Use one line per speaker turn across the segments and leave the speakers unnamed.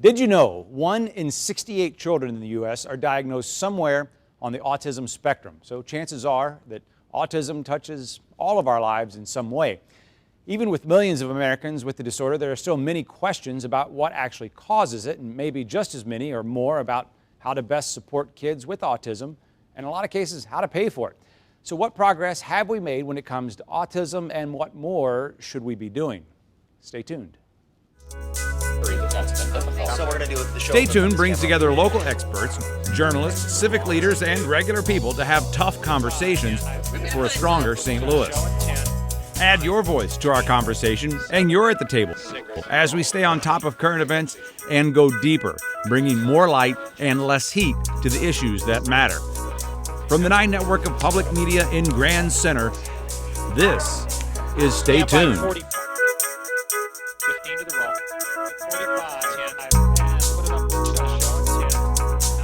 Did you know 1 in 68 children in the U.S. are diagnosed somewhere on the autism spectrum? So chances are that autism touches all of our lives in some way. Even with millions of Americans with the disorder, there are still many questions about what actually causes it, and maybe just as many or more about how to best support kids with autism, and in a lot of cases, how to pay for it. So what progress have we made when it comes to autism, and what more should we be doing? Stay tuned. Stay Tuned brings together local experts, journalists, civic leaders, and regular people to have tough conversations for a stronger St. Louis. Add your voice to our conversation, and you're at the table as we stay on top of current events and go deeper, bringing more light and less heat to the issues that matter. From the 9 network of public media in Grand Center, this is Stay Tuned.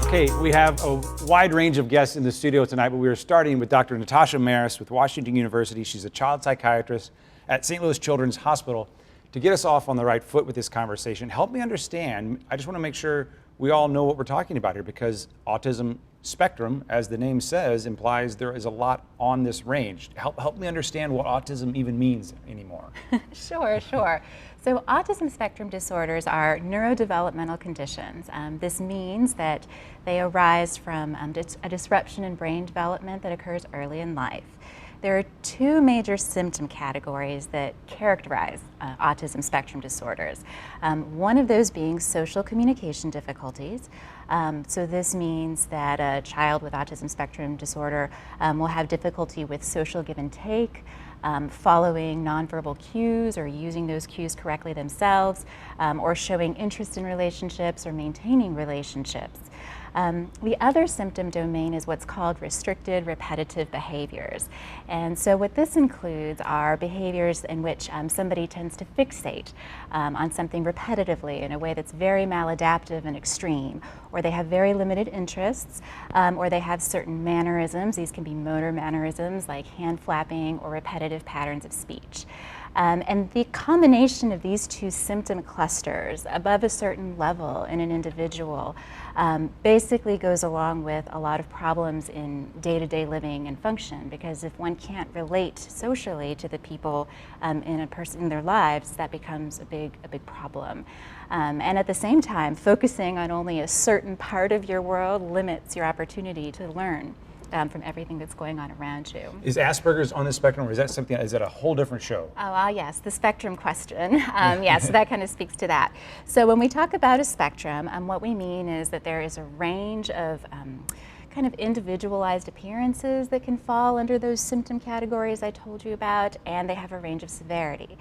Okay, we have a wide range of guests in the studio tonight, but we are starting with Dr. Natasha Maris with Washington University. She's a child psychiatrist at St. Louis Children's Hospital. To get us off on the right foot with this conversation, help me understand, I just want to make sure we all know what we're talking about here, because autism spectrum, as the name says, implies there is a lot on this range. Help me understand what autism even means anymore.
Sure. So autism spectrum disorders are neurodevelopmental conditions. This means that they arise from a disruption in brain development that occurs early in life. There are 2 major symptom categories that characterize autism spectrum disorders. One of those being social communication difficulties. So this means that a child with autism spectrum disorder will have difficulty with social give and take, following nonverbal cues or using those cues correctly themselves, or showing interest in relationships or maintaining relationships. The other symptom domain is what's called restricted repetitive behaviors. And so what this includes are behaviors in which somebody tends to fixate on something repetitively in a way that's very maladaptive and extreme, or they have very limited interests, or they have certain mannerisms. These can be motor mannerisms like hand flapping or repetitive patterns of speech. And the combination of these 2 symptom clusters above a certain level in an individual basically goes along with a lot of problems in day-to-day living and function, because if one can't relate socially to the people in their lives, that becomes a big problem. And at the same time, focusing on only a certain part of your world limits your opportunity to learn from everything that's going on around you.
Is Asperger's on the spectrum, or is that something? Is that a whole different show?
Oh, yes, the spectrum question. So that kind of speaks to that. So when we talk about a spectrum, what we mean is that there is a range of kind of individualized appearances that can fall under those symptom categories I told you about, and they have a range of severity.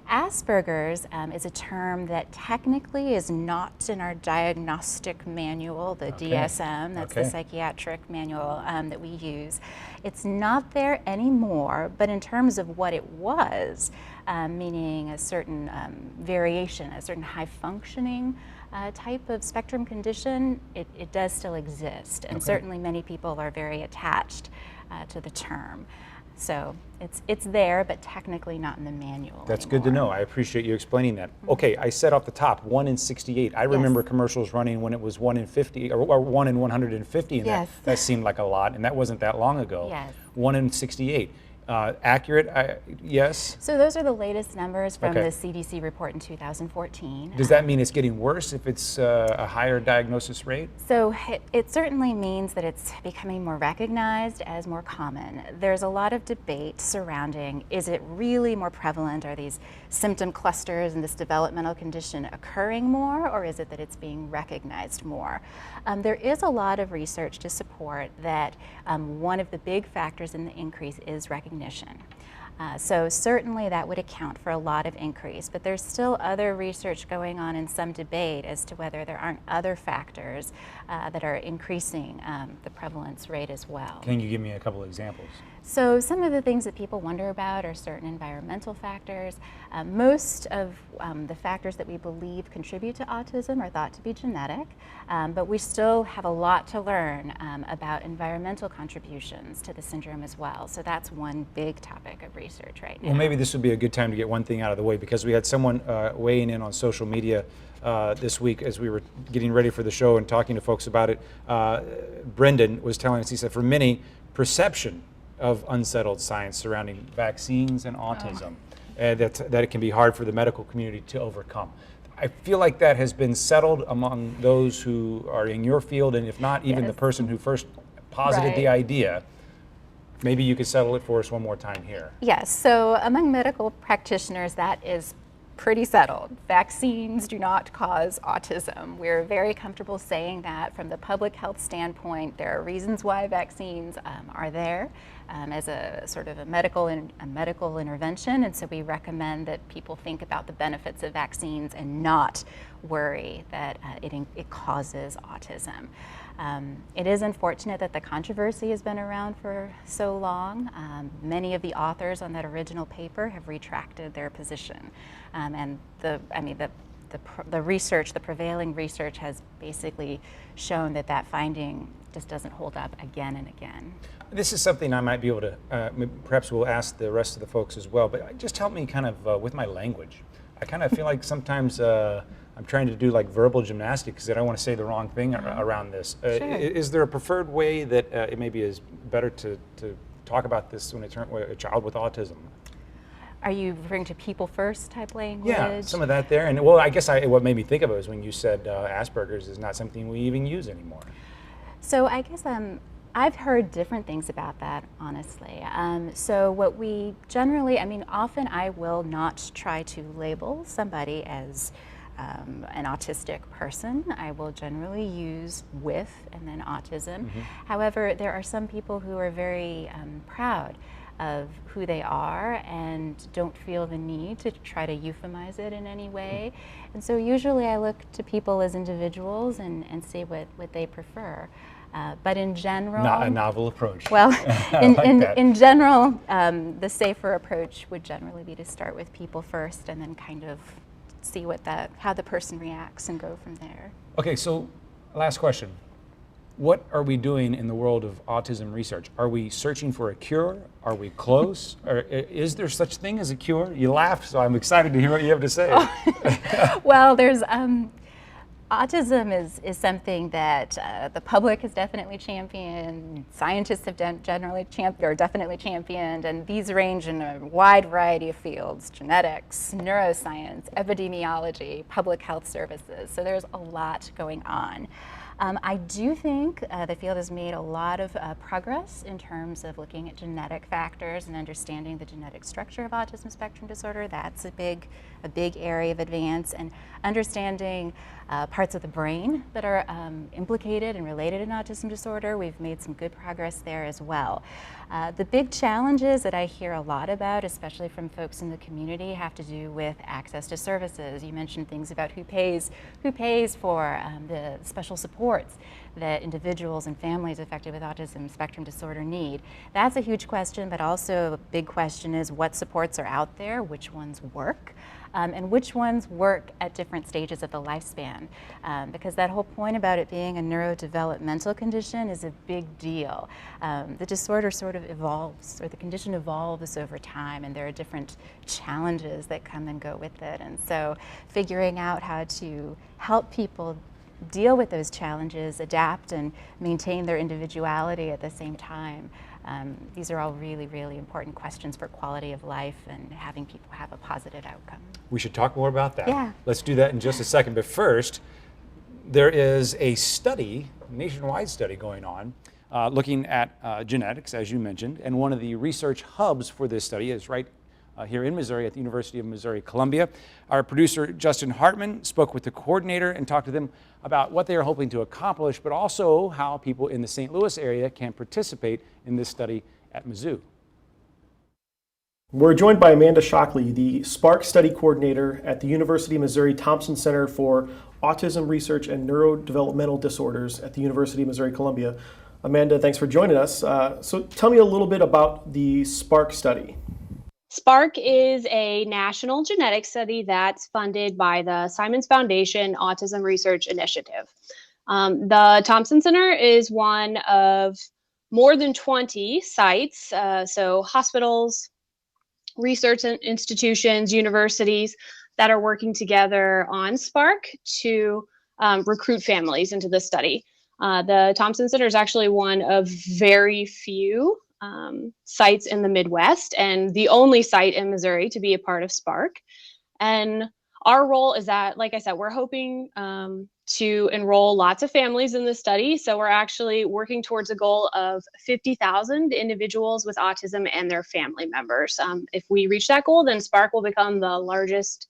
Asperger's is a term that technically is not in our diagnostic manual, the DSM, that's the psychiatric manual that we use. It's not there anymore, but in terms of what it was, meaning a certain variation, a certain high functioning type of spectrum condition, it does still exist, and certainly many people are very attached to the term. So it's there, but technically not in the manual.
That's
anymore.
good to know. I appreciate you explaining that. Okay, I said off the top, 1 in 68. I remember commercials running when it was 1 in 50, or 1 in 150, and that seemed like a lot, and that wasn't that long ago. 1 in 68. Accurate, yes?
So those are the latest numbers from the CDC report in 2014.
Does that mean it's getting worse if it's a higher diagnosis rate?
So it certainly means that it's becoming more recognized as more common. There's a lot of debate surrounding, is it really more prevalent? Are these symptom clusters and this developmental condition occurring more, or is it that it's being recognized more? There is a lot of research to support that one of the big factors in the increase is recognition. So certainly that would account for a lot of increase, but there's still other research going on and some debate as to whether there aren't other factors that are increasing the prevalence rate as well.
Can you give me a couple of examples?
So some of the things that people wonder about are certain environmental factors. Most of the factors that we believe contribute to autism are thought to be genetic, but we still have a lot to learn about environmental contributions to the syndrome as well. So that's one big topic of research. research right now.
Well, maybe this would be a good time to get one thing out of the way, because we had someone weighing in on social media this week as we were getting ready for the show and talking to folks about it. Brendan was telling us, he said, for many, perception of unsettled science surrounding vaccines and autism, that it can be hard for the medical community to overcome. I feel like that has been settled among those who are in your field, and if not even the person who first posited the idea. Maybe you could settle it for us one more time here.
Yes, so among medical practitioners, that is pretty settled. Vaccines do not cause autism. We're very comfortable saying that. From the public health standpoint, there are reasons why vaccines are there as a sort of a medical intervention, and so we recommend that people think about the benefits of vaccines and not worry that it causes autism. It is unfortunate that the controversy has been around for so long. Many of the authors on that original paper have retracted their position, and the research, the prevailing research, has basically shown that that finding just doesn't hold up again and again.
This is something I might be able to, perhaps we'll ask the rest of the folks as well, but just help me kind of with my language. I kind of feel like sometimes I'm trying to do like verbal gymnastics because I don't want to say the wrong thing around this.
Sure.
Is there a preferred way that it maybe is better to talk about this when it's a child with autism?
Are you referring to people first type language?
Yeah, some of that there. And well, I guess what made me think of it was when you said Asperger's is not something we even use anymore.
So I guess I've heard different things about that, honestly. So what we generally, often I will not try to label somebody as an autistic person. I will generally use with and then autism. However, there are some people who are very proud of who they are and don't feel the need to try to euphemize it in any way. And so usually I look to people as individuals and see what they prefer. But in general...
Not a novel approach.
Well,
like
in general, the safer approach would generally be to start with people first and then kind of see how the person reacts and go from there.
Okay, so last question. What are we doing in the world of autism research? Are we searching for a cure? Are we close? Or is there such thing as a cure? You laughed, so I'm excited to hear what you have to say.
Well, there's autism is something that the public has definitely championed, scientists have definitely championed, and these range in a wide variety of fields: genetics, neuroscience, epidemiology, public health services. So there's a lot going on. I do think the field has made a lot of progress in terms of looking at genetic factors and understanding the genetic structure of autism spectrum disorder. That's a big area of advance, and understanding parts of the brain that are implicated and related in autism disorder. We've made some good progress there as well. The big challenges that I hear a lot about, especially from folks in the community, have to do with access to services. You mentioned things about who pays for the special supports that individuals and families affected with autism spectrum disorder need. That's a huge question, but also a big question is what supports are out there, which ones work, and which ones work at different stages of the lifespan. Because that whole point about it being a neurodevelopmental condition is a big deal. The disorder sort of evolves, or the condition evolves over time, and there are different challenges that come and go with it. And so figuring out how to help people deal with those challenges, adapt, and maintain their individuality at the same time. These are all really, really important questions for quality of life and having people have a positive outcome.
We should talk more about that.
Yeah.
Let's do that in just a second. But first, there is a study, nationwide study going on, looking at genetics, as you mentioned, and one of the research hubs for this study is right here in Missouri at the University of Missouri-Columbia. Our producer, Justin Hartman, spoke with the coordinator and talked to them about what they are hoping to accomplish, but also how people in the St. Louis area can participate in this study at Mizzou.
We're joined by Amanda Shockley, the SPARK study coordinator at the University of Missouri Thompson Center for Autism Research and Neurodevelopmental Disorders at the University of Missouri-Columbia. Amanda, thanks for joining us. So tell me a little bit about the SPARK study.
SPARK is a national genetic study that's funded by the Simons Foundation Autism Research Initiative. The Thompson Center is one of more than 20 sites, so hospitals, research institutions, universities that are working together on Spark to recruit families into the study. The Thompson Center is actually one of very few sites in the Midwest and the only site in Missouri to be a part of Spark. And our role is that, like I said, we're hoping to enroll lots of families in the study. So we're actually working towards a goal of 50,000 individuals with autism and their family members. If we reach that goal, then Spark will become the largest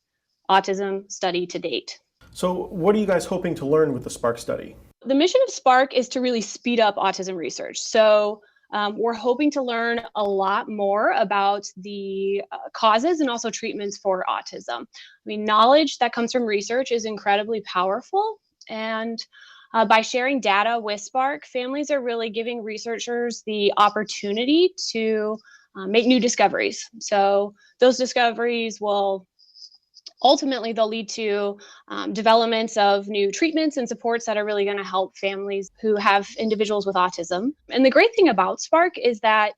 autism study to date.
So what are you guys hoping to learn with the Spark study?
The mission of Spark is to really speed up autism research. So we're hoping to learn a lot more about the causes and also treatments for autism. I mean, knowledge that comes from research is incredibly powerful. And by sharing data with Spark, families are really giving researchers the opportunity to make new discoveries. So those discoveries will ultimately, they'll lead to developments of new treatments and supports that are really going to help families who have individuals with autism. And the great thing about Spark is that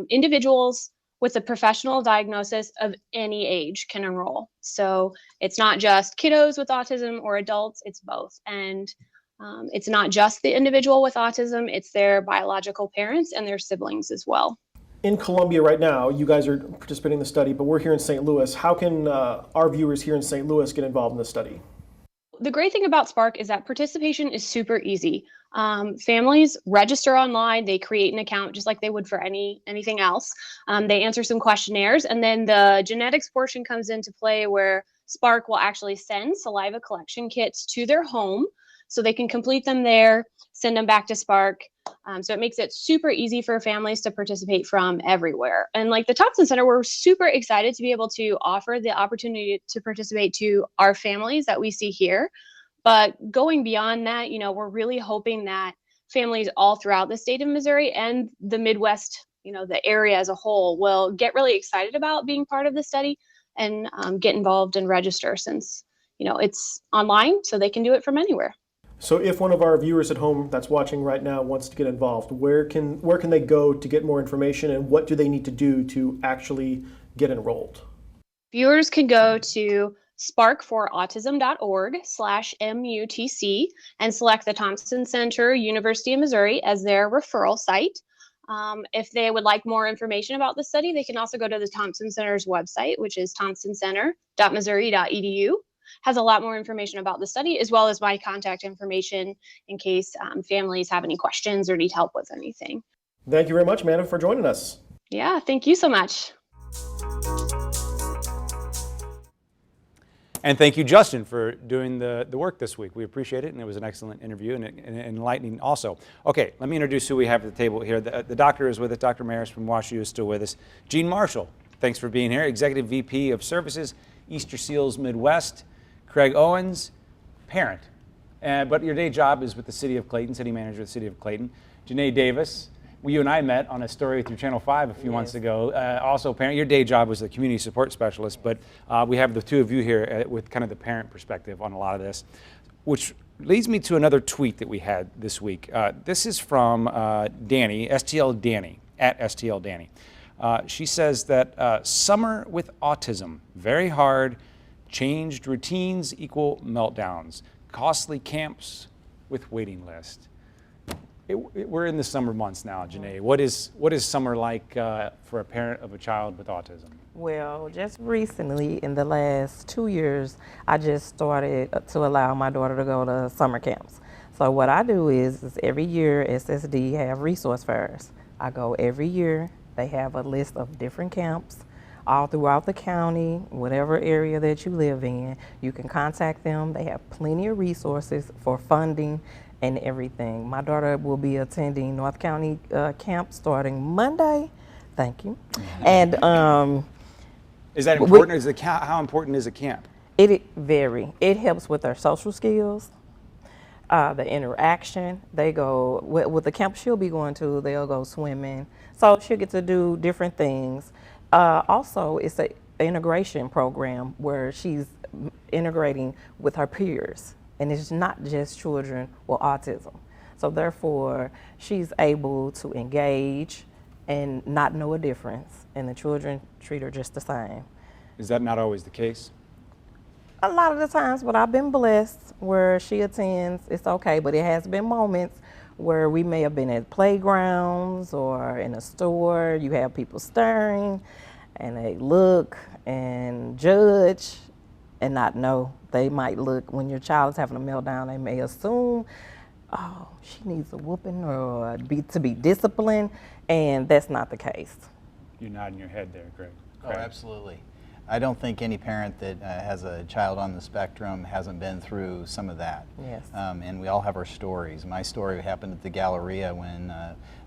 individuals with a professional diagnosis of any age can enroll. So it's not just kiddos with autism or adults, it's both. And it's not just the individual with autism, it's their biological parents and their siblings as well.
In Columbia right now, you guys are participating in the study, but we're here in St. Louis. How can our viewers here in St. Louis get involved in the study?
The great thing about Spark is that participation is super easy. Families register online, they create an account just like they would for anything else. They answer some questionnaires, and then the genetics portion comes into play where Spark will actually send saliva collection kits to their home so they can complete them there, send them back to Spark. So it makes it super easy for families to participate from everywhere. And like the Thompson Center, we're super excited to be able to offer the opportunity to participate to our families that we see here. But going beyond that, we're really hoping that families all throughout the state of Missouri and the Midwest, the area as a whole, will get really excited about being part of the study and get involved and register, since, it's online, so they can do it from anywhere.
So if one of our viewers at home that's watching right now wants to get involved, where can they go to get more information, and what do they need to do to actually get enrolled?
Viewers can go to sparkforautism.org/MUTC and select the Thompson Center, University of Missouri as their referral site. If they would like more information about the study, they can also go to the Thompson Center's website, which is thompsoncenter.missouri.edu. Has a lot more information about the study, as well as my contact information in case families have any questions or need help with anything.
Thank you very much, Amanda, for joining us.
Yeah, thank you so much.
And thank you, Justin, for doing the work this week. We appreciate it, and it was an excellent interview and enlightening also. Okay, let me introduce who we have at the table here. The doctor is with us. Dr. Maris from WashU is still with us. Gene Marshall, thanks for being here. Executive VP of Services, Easter Seals Midwest. Craig Owens, parent, but your day job is with the City of Clayton, City Manager of the City of Clayton. Janae Davis, you and I met on a story through Channel 5 a few months ago. Also parent, your day job was the Community Support Specialist, but we have the two of you here with kind of the parent perspective on a lot of this, which leads me to another tweet that we had this week. This is from Danny, STL Danny, at STL Danny. She says that summer with autism, very hard. Changed routines equal meltdowns. Costly camps with waiting list. We're in the summer months now, Janae. What is summer like for a parent of a child with autism?
Well, just recently, in the last 2 years, I just started to allow my daughter to go to summer camps. So what I do is every year SSD have resource fairs. I go every year. They have a list of different camps all throughout the county, whatever area that you live in. You can contact them. They have plenty of resources for funding and everything. My daughter will be attending North County camp starting Monday. Thank you. And
is that important? How important is a camp?
It vary. It helps with their social skills, the interaction. They go with the camp she'll be going to. They'll go swimming, so she'll get to do different things. Also, it's an integration program where she's integrating with her peers, and it's not just children with autism. So therefore, she's able to engage and not know a difference, and the children treat her just the same.
Is that not always the case?
A lot of the times, but I've been blessed where she attends, it's okay, but it has been moments where we may have been at playgrounds or in a store, you have people staring, and they look and judge and not know. They might look, when your child is having a meltdown, they may assume, oh, she needs a whooping or to be disciplined, and that's not the case.
You're nodding your head there, Greg.
Oh, absolutely. I don't think any parent that has a child on the spectrum hasn't been through some of that.
Yes.
And we all have our stories. My story happened at the Galleria when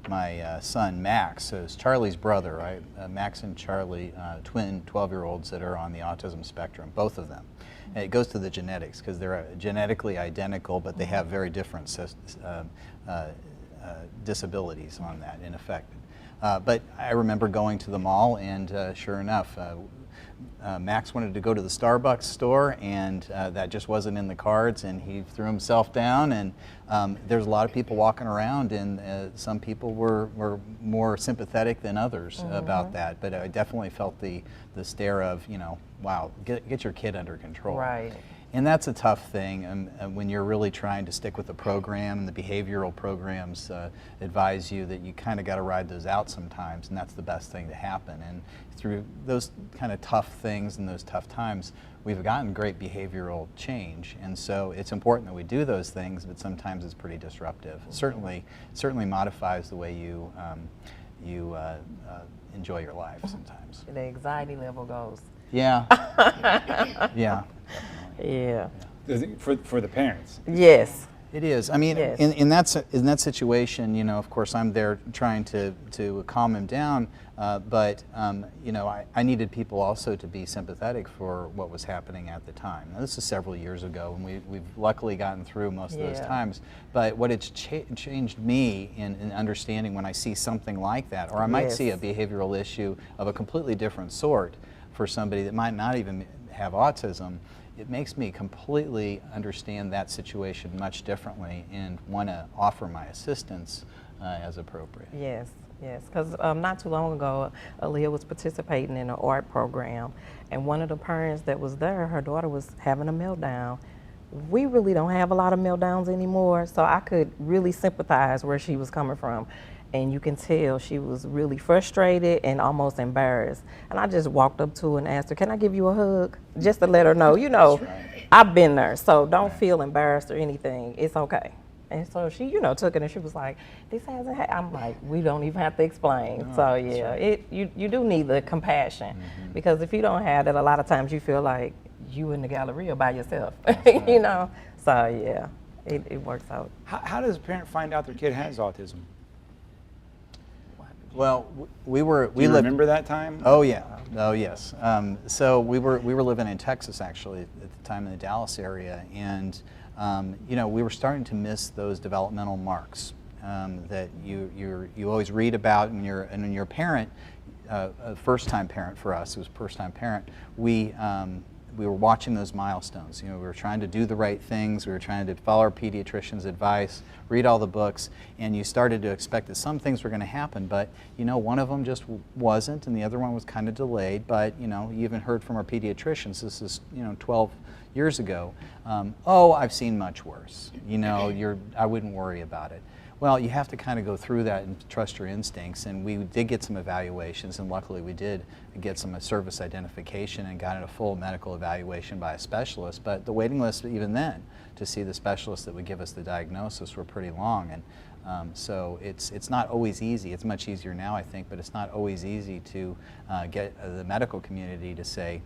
my son Max, so it's Charlie's brother, right? Max and Charlie, twin 12-year-olds that are on the autism spectrum, both of them. And it goes to the genetics because they're genetically identical, but they have very different disabilities on that, in effect. But I remember going to the mall, and sure enough, Max wanted to go to the Starbucks store, and that just wasn't in the cards, and he threw himself down, and there's a lot of people walking around, and some people were more sympathetic than others about that, but I definitely felt the stare of, you know, wow, get your kid under control.
Right.
And that's a tough thing, and when you're really trying to stick with the program, and the behavioral programs advise you that you kind of got to ride those out sometimes, and that's the best thing to happen. And through those kind of tough things and those tough times, we've gotten great behavioral change, and so it's important that we do those things, but sometimes it's pretty disruptive. Certainly modifies the way you enjoy your life sometimes.
The anxiety level goes.
Yeah. Yeah.
Yeah.
For the parents.
Yes.
It is. I mean,
Yes.
in that situation, you know, of course, I'm there trying to calm him down, but you know, I needed people also to be sympathetic for what was happening at the time. Now, this is several years ago, and we've luckily gotten through most of those times. But what it's changed me in understanding when I see something like that, or I might see a behavioral issue of a completely different sort for somebody that might not even have autism. It makes me completely understand that situation much differently and want to offer my assistance as appropriate.
Yes, yes, because not too long ago, Aaliyah was participating in an art program, and one of the parents that was there, her daughter was having a meltdown. We really don't have a lot of meltdowns anymore, so I could really sympathize where she was coming from. And you can tell she was really frustrated and almost embarrassed. And I just walked up to her and asked her, can I give you a hug? Just to let her know, you know, I've been there, so don't feel embarrassed or anything. It's okay. And so she, you know, took it and she was like, this hasn't happened. I'm like, we don't even have to explain.
No,
so yeah, you do need the compassion, because if you don't have that, a lot of times you feel like you in the Galleria by yourself, you know? So yeah, it works out.
How does a parent find out their kid has autism?
Well,
Do you remember that time?
Oh yeah. Oh yes. So we were living in Texas actually at the time, in the Dallas area, and you know, we were starting to miss those developmental marks that you always read about, and when you're a parent, a first-time parent for us, it was a first-time parent. We were watching those milestones. You know, we were trying to do the right things. We were trying to follow our pediatrician's advice, read all the books, and you started to expect that some things were going to happen. But you know, one of them just wasn't, and the other one was kind of delayed. But you know, you even heard from our pediatricians. This is 12 years ago. Oh, I've seen much worse. You know, I wouldn't worry about it. Well, you have to kind of go through that and trust your instincts, and we did get some evaluations, and luckily we did get some service identification and got a full medical evaluation by a specialist, but the waiting list even then to see the specialist that would give us the diagnosis were pretty long, and so it's not always easy. It's much easier now, I think, but it's not always easy to get the medical community to say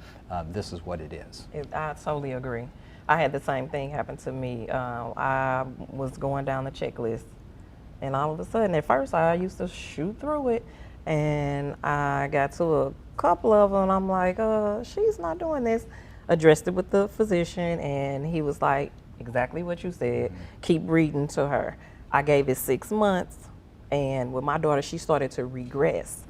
this is what it is.
I totally agree. I had the same thing happen to me. I was going down the checklist, and all of a sudden, at first, I used to shoot through it, and I got to a couple of them, and I'm like, she's not doing this. Addressed it with the physician, and he was like, exactly what you said, keep reading to her. I gave it 6 months, and with my daughter, she started to regress.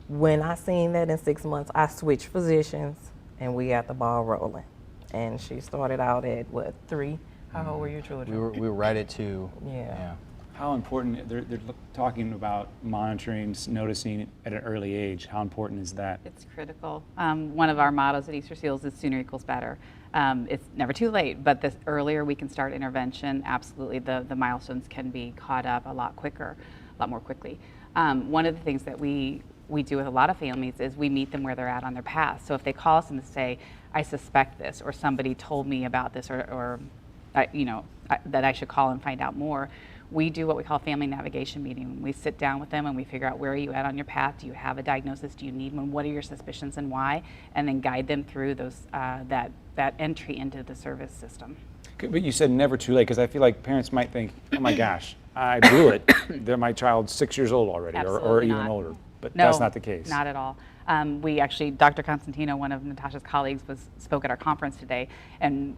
When I seen that in 6 months, I switched physicians, and we got the ball rolling. And she started out at, what, 3? How old were your children?
We were right at 2.
Yeah.
How important, they're talking about monitoring, noticing at an early age. How important is that?
It's critical. One of our mottos at Easter Seals is sooner equals better. It's never too late, but the earlier we can start intervention, absolutely the milestones can be caught up a lot quicker, a lot more quickly. One of the things that we do with a lot of families is we meet them where they're at on their path. So if they call us and say, I suspect this, or somebody told me about this, or that I should call and find out more, we do what we call a family navigation meeting. We sit down with them and we figure out where are you at on your path. Do you have a diagnosis? Do you need one? What are your suspicions and why? And then guide them through those that entry into the service system.
But you said never too late, because I feel like parents might think, oh my gosh, I blew it. My child's 6 years old already, or
Absolutely
even
not.
older. But
No,
that's not the case.
Not at all. We actually, Dr. Constantino, one of Natasha's colleagues, spoke at our conference today, and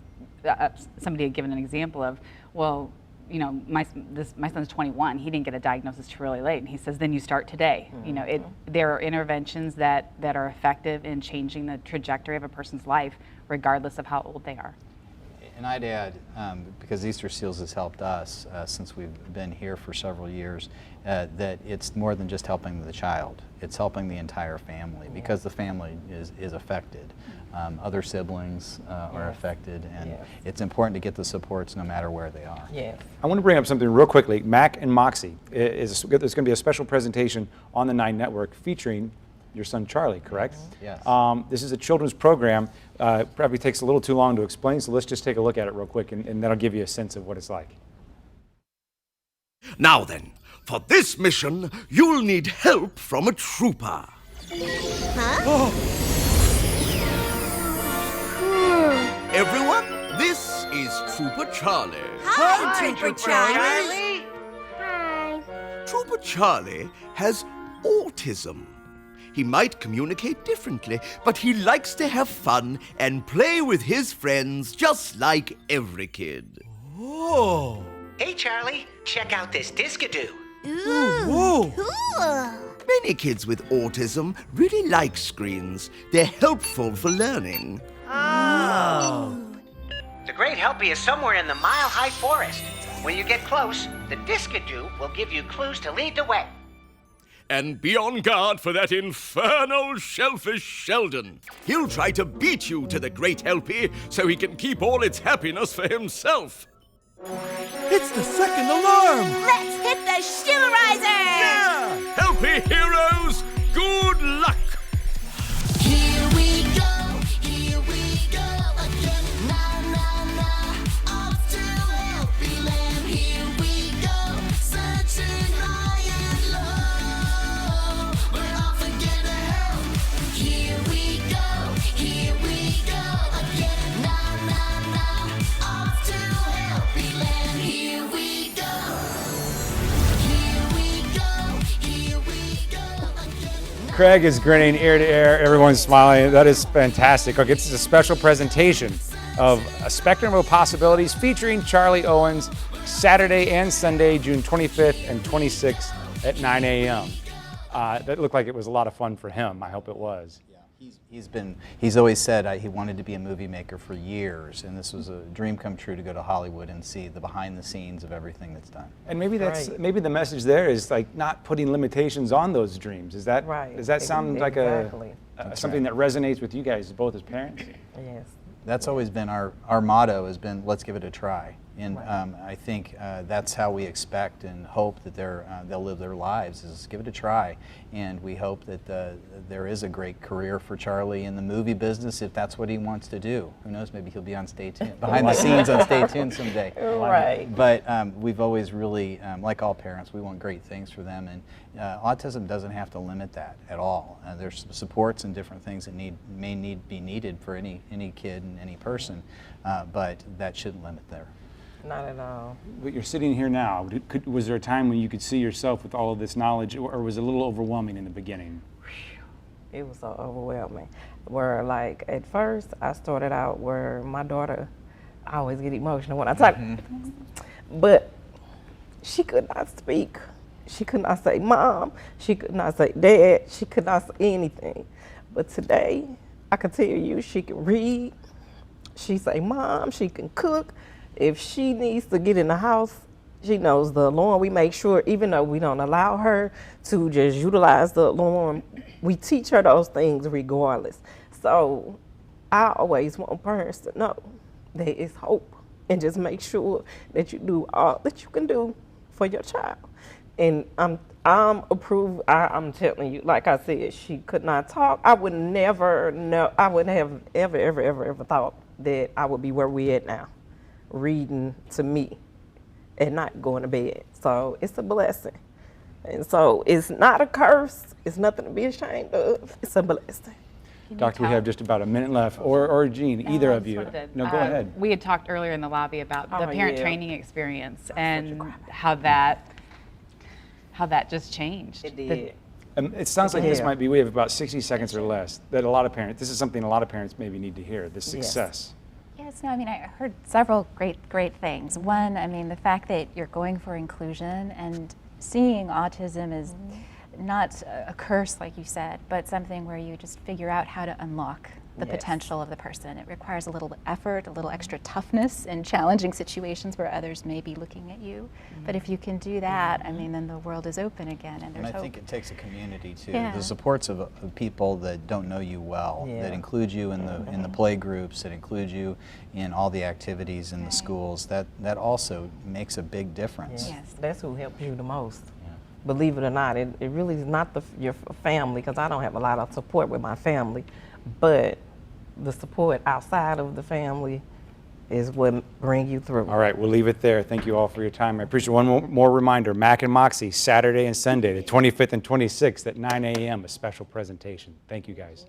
somebody had given an example of, well, you know, my son's 21. He didn't get a diagnosis too really late, and he says, then you start today. You know, there are interventions that are effective in changing the trajectory of a person's life, regardless of how old they are.
And I'd add, because Easter Seals has helped us since we've been here for several years, that it's more than just helping the child. It's helping the entire family, because the family is affected. Other siblings are affected, and it's important to get the supports no matter where they are.
Yes.
I want to bring up something real quickly. Mac and Moxie, there's going to be a special presentation on the 9 Network featuring your son Charlie, correct?
Yes.
This is a children's program. Probably takes a little too long to explain, so let's just take a look at it real quick, and that'll give you a sense of what it's like.
Now then, for this mission, you'll need help from a trooper. Everyone, this is Trooper Charlie.
Hi, Trooper Charlie. Hi.
Trooper Charlie has autism. He might communicate differently, but he likes to have fun and play with his friends just like every kid.
Oh.
Hey, Charlie, check out this discadoo.
Ooh.
Cool. Many kids with autism really like screens. They're helpful for learning.
Oh. The Great Helpy is somewhere in the mile-high forest. When you get close, the discadoo will give you clues to lead the way.
And be on guard for that infernal shellfish Sheldon. He'll try to beat you to the Great Helpy so he can keep all its happiness for himself.
It's the second alarm.
Let's hit the shiverizer!
Yeah! Helpy heroes, good luck!
Here we go again. Now, off to Helpy Land. Here we go, searching high and low. We're off again to help. Here we go again. Now, off to Helpy Land. Here we go.
Craig is grinning ear to ear. Everyone's smiling. That is fantastic. Okay, this is a special presentation of A Spectrum of Possibilities featuring Charlie Owens, Saturday and Sunday, June 25th and 26th at 9 a.m. That looked like it was a lot of fun for him. I hope it was.
He's always said he wanted to be a movie maker for years, and this was a dream come true to go to Hollywood and see the behind the scenes of everything that's done.
And maybe maybe the message there is like not putting limitations on those dreams. Is that right? Does that sound like something that resonates with you guys both as parents?
Yes.
That's always been our motto, has been let's give it a try. And I think that's how we expect and hope that they'll live their lives, is give it a try. And we hope that there is a great career for Charlie in the movie business if that's what he wants to do. Who knows, maybe he'll be on Stay Tuned, behind the scenes on Stay Tuned someday.
Right.
But we've always really, like all parents, we want great things for them. And autism doesn't have to limit that at all. There's supports and different things that may be needed for any kid and any person, but that shouldn't limit there.
Not at all.
But you're sitting here now. Was there a time when you could see yourself with all of this knowledge, or was it a little overwhelming in the beginning?
It was so overwhelming. Where, like, at first, I started out where my daughter, I always get emotional when I talk, but she could not speak. She could not say mom. She could not say dad. She could not say anything. But today, I can tell you, she can read. She say mom. She can cook. If she needs to get in the house, She knows the alarm. We make sure, even though we don't allow her to just utilize the alarm, we teach her those things regardless. So I always want parents to know there is hope, and just make sure that you do all that you can do for your child. And I'm telling you, like I said, she could not talk. I would never know. I wouldn't have ever thought that I would be where we at now, reading to me and not going to bed. So it's a blessing. And so it's not a curse. It's nothing to be ashamed of. It's a blessing.
Doctor, we have just about a minute left, or Jean, either of you. No, go ahead.
We had talked earlier in the lobby about the parent
yeah.
training experience and how that just changed.
It did.
It sounds like this
Yeah.
might be, we have about 60 seconds or less, that a lot of parents, this is something a lot of parents maybe need to hear, the success.
Yes, no, I mean, I heard several great things. One, I mean, the fact that you're going for inclusion and seeing autism as not a curse, like you said, but something where you just figure out how to unlock the
Yes.
potential of the person. It requires a little effort, a little extra toughness in challenging situations where others may be looking at you. But if you can do that, I mean, then the world is open again, and there's
And I
hope.
think it takes a community too.
Yeah.
The supports of people that don't know you well,
Yeah.
that include you in the play groups, that include you in all the activities in the schools. That also makes a big difference.
Yes.
That's who helps you the most. Believe it or not, it really is not your family, because I don't have a lot of support with my family, but the support outside of the family is what bring you through.
All right, we'll leave it there. Thank you all for your time. I appreciate one more reminder, Mac and Moxie, Saturday and Sunday, the 25th and 26th at 9 a.m., a special presentation. Thank you, guys.